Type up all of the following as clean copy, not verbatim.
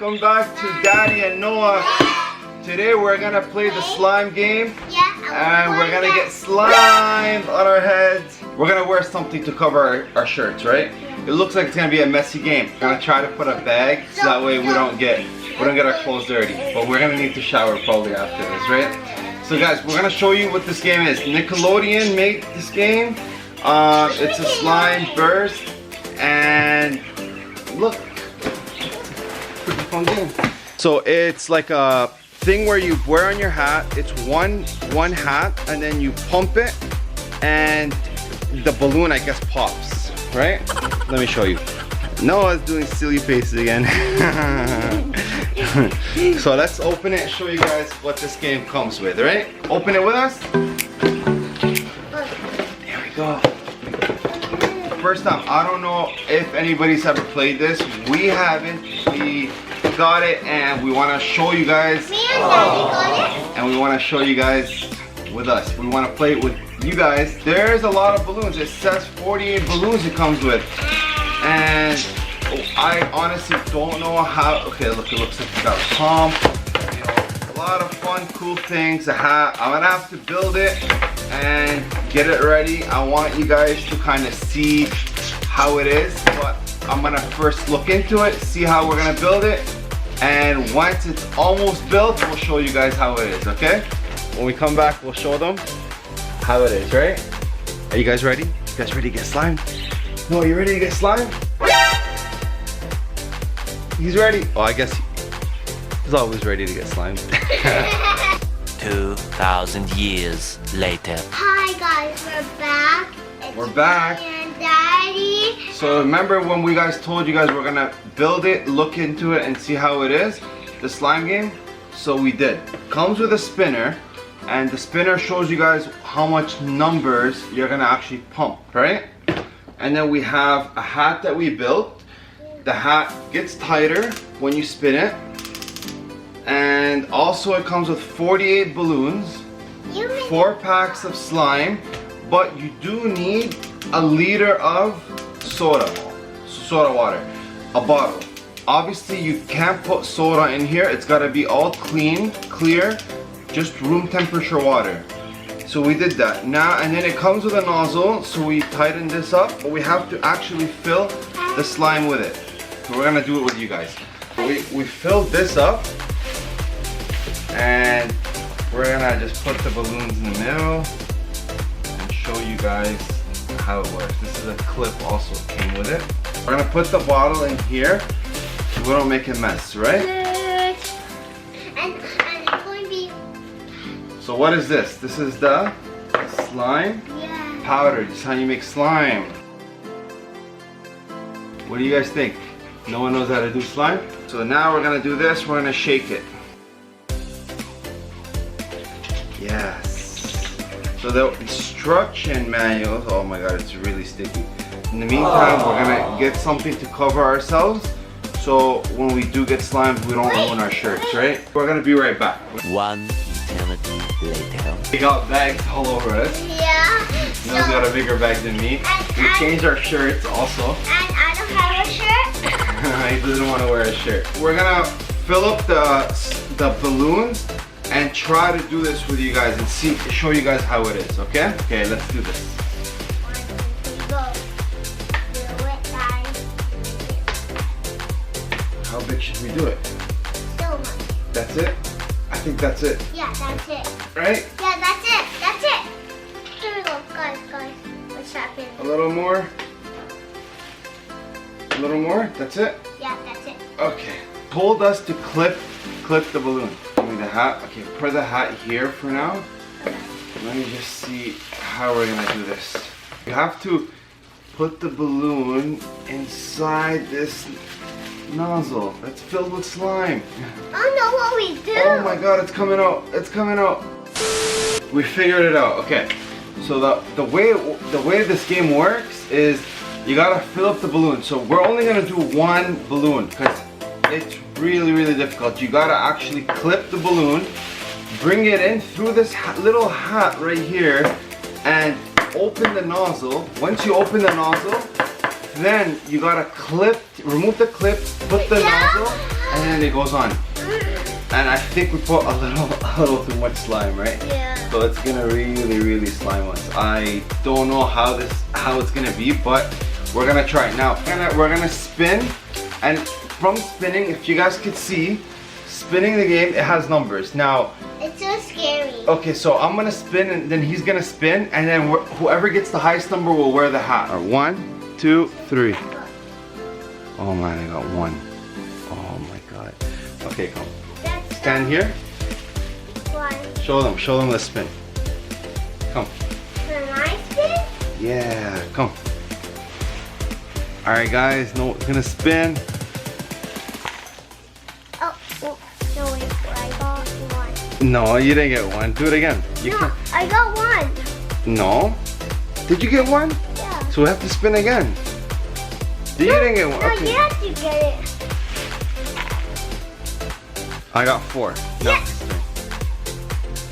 welcome back to Daddy and Noah. Today we're gonna play the slime game. And we're gonna get slime on our heads. We're gonna wear something to cover our shirts, right? It looks like it's gonna be a messy game. We're gonna try to put a bag so that way we don't get our clothes dirty. But we're gonna need to shower probably after this, right? So guys, we're gonna show you what this game is. Nickelodeon made this game. It's a slime burst, and look, pretty fun game. So it's like a thing where you wear on your hat. It's one hat, and then you pump it, and the balloon, I guess, pops, right? Let me show you. Noah's doing silly faces again. So let's open it and show you guys what this game comes with, right? Open it with us. There we go. First time, I don't know if anybody's ever played this. We haven't. We got it and we want to show you guys. Me and Daddy got it. And we want to show you guys with us. We want to play it with you guys. There's a lot of balloons. It says 48 balloons it comes with. And I honestly don't know how. Okay, look, it looks like we got a pump. You know, a lot of fun, cool things. A hat. I'm gonna have to build it and get it ready. I want you guys to kind of see how it is, but I'm gonna first look into it, see how we're gonna build it, and once it's almost built, we'll show you guys how it is, okay? When we come back, we'll show them how it is, right? Are you guys ready? You guys ready to get slimed? No, you ready to get slimed? He's ready. Oh, I guess he's always ready to get slimed. 2,000 years later. Hi guys, we're back. We're back. Me and Daddy. So remember when we guys told you guys we're gonna build it, look into it, and see how it is, the slime game? So we did. Comes with a spinner, and the spinner shows you guys how much numbers you're gonna actually pump, right? And then we have a hat that we built. The hat gets tighter when you spin it. And also it comes with 48 balloons, 4 packs of slime, but you do need a liter of soda water, a bottle. Obviously you can't put soda in here. It's got to be all clean, clear, just room temperature water. So we did that. Now, and then it comes with a nozzle, so we tighten this up, but we have to actually fill the slime with it. So we're gonna do it with you guys. We filled this up, and we're gonna just put the balloons in the middle and show you guys how it works. This is a clip also came with it. We're gonna put the bottle in here so we don't make a mess, right? And it's going to be. So what is this? This is the slime powder. This is how you make slime. What do you guys think? No one knows how to do slime? So now we're gonna do this. We're gonna shake it. Yes. So the instruction manuals, oh my god, it's really sticky. In the meantime, we're gonna get something to cover ourselves, so when we do get slimed, we don't ruin our shirts, right? We're gonna be right back. 1 eternity later. We got bags all over us. Yeah. Noah's got a bigger bag than me. We changed our shirts also. And I don't have a shirt. He doesn't want to wear a shirt. We're gonna fill up the balloons and try to do this with you guys and show you guys how it is, okay? Okay, let's do this. Go. Do it, guys. How big should we do it? So much. That's it? I think that's it. Yeah, that's it. Right? Yeah, that's it. That's it. Here we go, guys. What's happening? A little more. A little more. That's it? Yeah, that's it. Okay. Told us to clip the balloon. Give me the hat. Okay, put the hat here for now. Let me just see how we're gonna do this. You have to put the balloon inside this nozzle that's filled with slime. I know what we do. Oh my god, it's coming out. It's coming out. We figured it out. Okay. So the way this game works is you gotta fill up the balloon. So we're only gonna do one balloon because it's really difficult. You gotta actually clip the balloon, bring it in through this little hat right here, and open the nozzle. Once you open the nozzle, then you gotta remove the clip, put the nozzle, and then it goes on. And I think we put a little too much slime, right? Yeah. So it's gonna really slime us. I don't know how it's gonna be, but we're gonna try it now. We're gonna spin, and from spinning, if you guys could see, spinning the game, it has numbers. Now, It's so scary. okay, so I'm gonna spin, and then he's gonna spin, and then whoever gets the highest number will wear the hat. All right, 1, 2, 3. Oh man, I got 1. Oh my god. Okay, come. That's Stand here. one. Show them the spin. Come. For my spin? Yeah, come. All right, guys. No, it's gonna spin. Oh, no wait, I got one. No, you didn't get 1. Do it again. You No, can't. I got one. No. Did you get 1? Yeah. So we have to spin again. You didn't get 1. No, Okay. you have to get it. I got 4. No. Yes.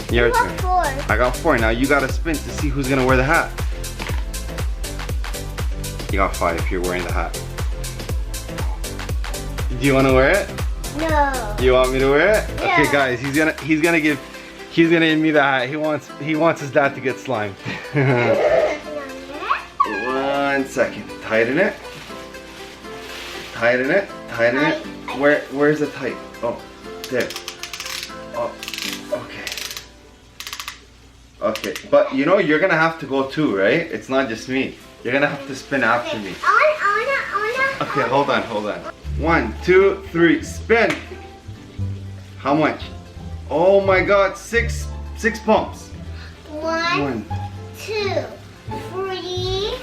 Your You turn. got four. I got 4. Now you gotta spin to see who's gonna wear the hat. You got 5 if you're wearing the hat. Do you wanna wear it? No. You want me to wear it? Yeah. Okay, guys. He's gonna give me the hat. He wants his dad to get slimed. 1 second. Tighten it. Tighten it. Tighten it. Where's the tight? Oh, there. Oh, okay. Okay, but you know you're gonna have to go too, right? It's not just me. You're gonna have to spin after me. Okay, hold on. 1, 2, 3, spin. How much? Oh my God, 6 pumps. 1, 2, 3,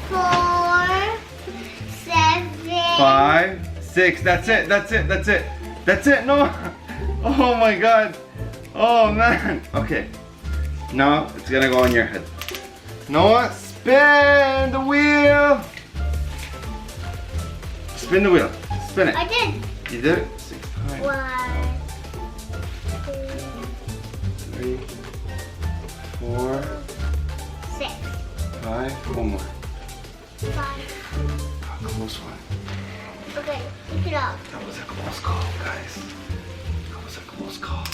4, 7. 5, 6. That's it. No. Oh my God. Oh man. Okay. Now it's gonna go on your head. Noah, spin the wheel. Spin the wheel. Spin it. I did. You did it? 6 times. 1, 3, 4, 6, 5. One more. 5. Oh, close one. Okay, pick it up. That was a close call, guys. That was a close call.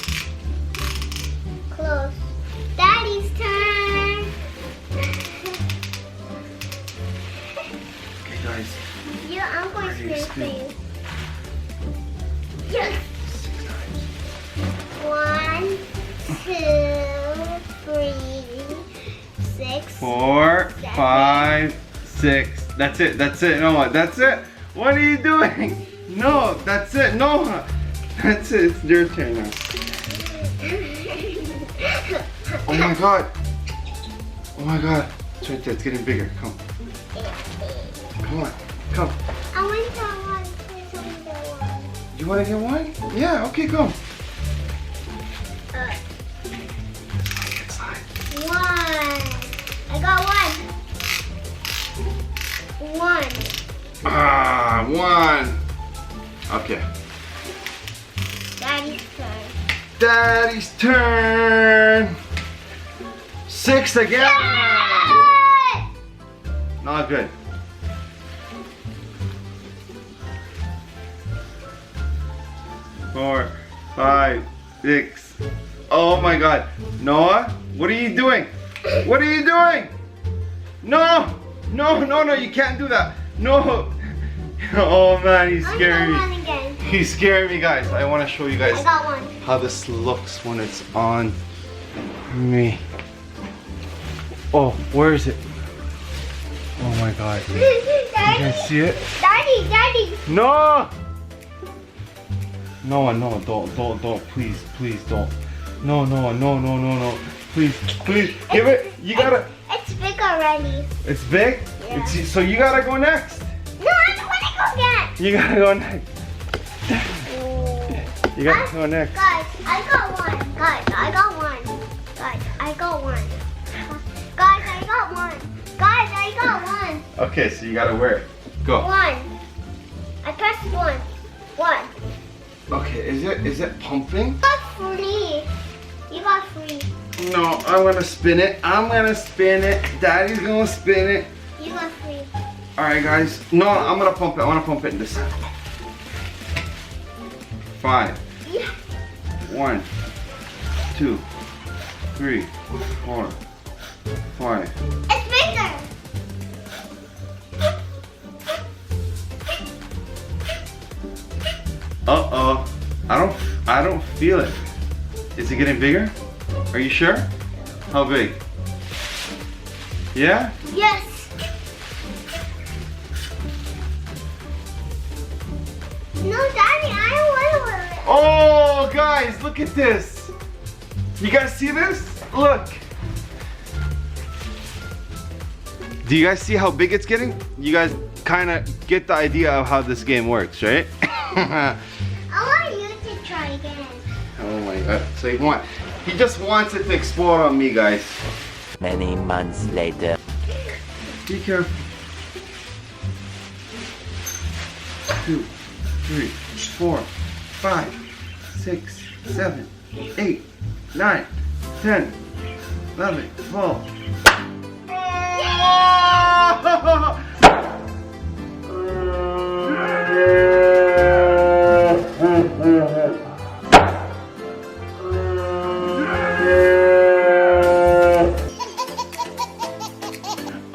Close. Daddy's turn. Okay, guys. Yeah, I'm going to Ready to spin for spin. you. Yes. 6 times. 1, 2, 3, 6. 4, 5, 6. That's it. Noah, that's it. What are you doing? No, that's it. Noah. That's it. It's your turn now. Oh my God. Oh my God. It's right there. It's getting bigger. Come. Come on. Come. I want that one. Please only that one. You want to get 1? Yeah. Okay, come. Slide. 1. I got 1. 1. Ah, 1. Okay. Daddy's turn. Daddy's turn. 6 again. Yay! Not good. Four, 5, 6. Oh my God. Noah, what are you doing? What are you doing? No, you can't do that. No. Oh man, he's I'm scaring gonna me. run again. He's scaring me, guys. I want to show you I guys got 1. how this looks when it's on me. Oh, where is it? Oh my God. You can Daddy, see it? Daddy. No! No, don't, please, don't. No. Please, give it. You gotta. It's big already. It's big? Yeah. So you gotta go next. No, I don't want to go next. You gotta go next. You gotta go next. Guys, I got 1. Guys, I got 1. Guys, I got 1. Guys, I got 1. Guys, I got 1. Okay, so you gotta wear it. Go. 1. I pressed 1. 1. Okay, is it pumping? You got 3. You got 3. No, I'm gonna spin it. Daddy's gonna spin it. You got 3. Alright guys. No, I'm gonna pump it. I wanna pump it in this side. 5. Yeah. 1, 2, 3, 4, 5. It's bigger. Uh-oh. I don't feel it. Is it getting bigger? Are you sure? How big? Yeah? Yes. No, Daddy, I don't want to wear it. Oh, guys, look at this. You guys see this? Look. Do you guys see how big it's getting? You guys kind of get the idea of how this game works, right? I want you to try again. Oh my god. So he just wants it to explode on me, guys. Many months later. Be careful. 2, 3, 4, 5, 6, 7, 8, 9, 10, 11, 12.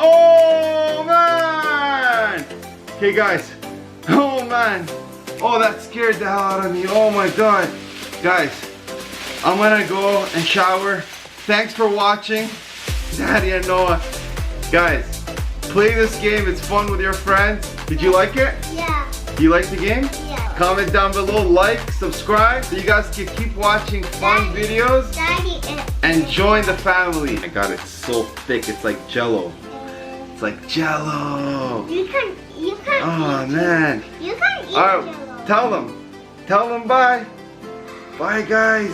Oh man! Okay guys, oh man, oh that scared the hell out of me. Oh my god. Guys, I'm gonna go and shower. Thanks for watching, Daddy and Noah. Guys, play this game, it's fun with your friends. Did you like it? Yeah. You like the game? Yeah. Comment down below, like, subscribe, so you guys can keep watching fun videos Daddy, and join the family. My god, it's so thick, it's like jello. It's like jello. you can Oh eat man. You can eat Alright, Jell-O. tell them bye. Bye guys.